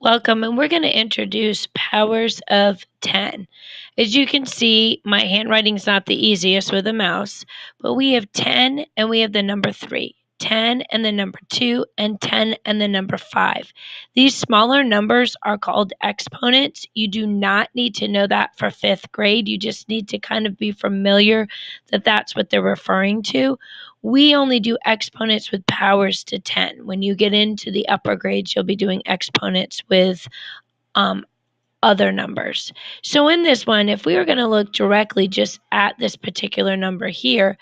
Welcome, and we're going to introduce powers of 10. As you can see, my handwriting is not the easiest with a mouse, but we have 10 and we have the number 3, 10 and the number 2, and 10 and the number 5. These smaller numbers are called exponents. You do not need to know that for 5th grade. You just need to kind of be familiar that that's what they're referring to. We only do exponents with powers to 10. When you get into the upper grades, you'll be doing exponents with um, other numbers. So in this one, if we were going to look directly just at this particular number here,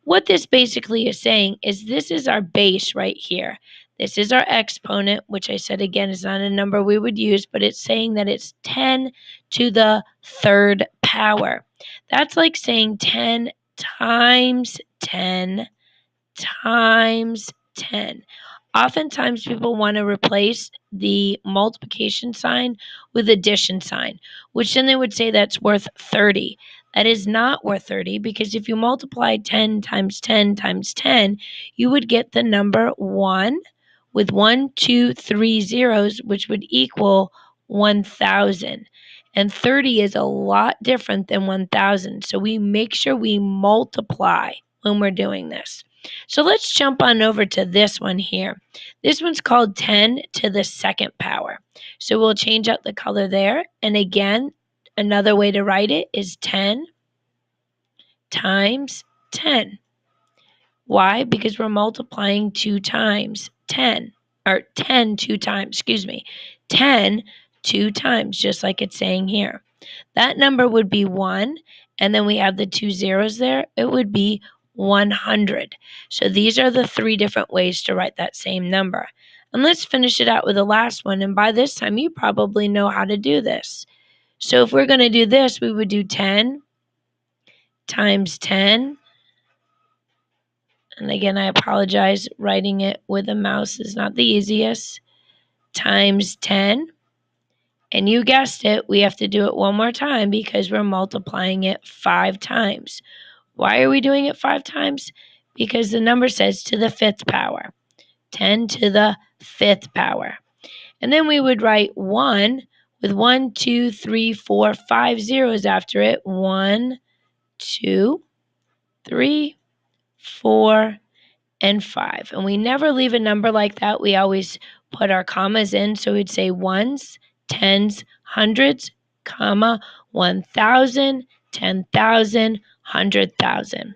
what this basically is saying is this is our base right here. This is our exponent, which I said again is not a number we would use, but it's saying that it's 10 to the third power. That's like saying 10 times 10 times 10. Oftentimes, people want to replace the multiplication sign with addition sign, which then they would say that's worth 30. That is not worth 30 because if you multiply 10 times 10 times 10, you would get the number 1 with 1, 2, 3 zeros, which would equal 1,000. And 30 is a lot different than 1,000. So we make sure we multiply when we're doing this. So let's jump on over to this one here. This one's called 10 to the second power. So we'll change out the color there. And again, another way to write it is 10 times 10. Why? Because we're multiplying 2 times 10, or 10 2 times, 10 2 times, just like it's saying here. That number would be 1, and then we have the 2 zeros there. It would be 100. So these are the 3 different ways to write that same number. And let's finish it out with the last one. And by this time, you probably know how to do this. So if we're going to do this, we would do 10 times 10. And again, I apologize, writing it with a mouse is not the easiest. Times 10. And you guessed it, we have to do it one more time because we're multiplying it 5 times. Why are we doing it 5 times? Because the number says to the 5th power. 10 to the 5th power. And then we would write 1 with 1, 2, 3, 4, 5 zeros after it. 1, 2, 3, 4, and 5. And we never leave a number like that. We always put our commas in. So we'd say ones, tens, hundreds, comma, 1,000, 10,000, 100,000.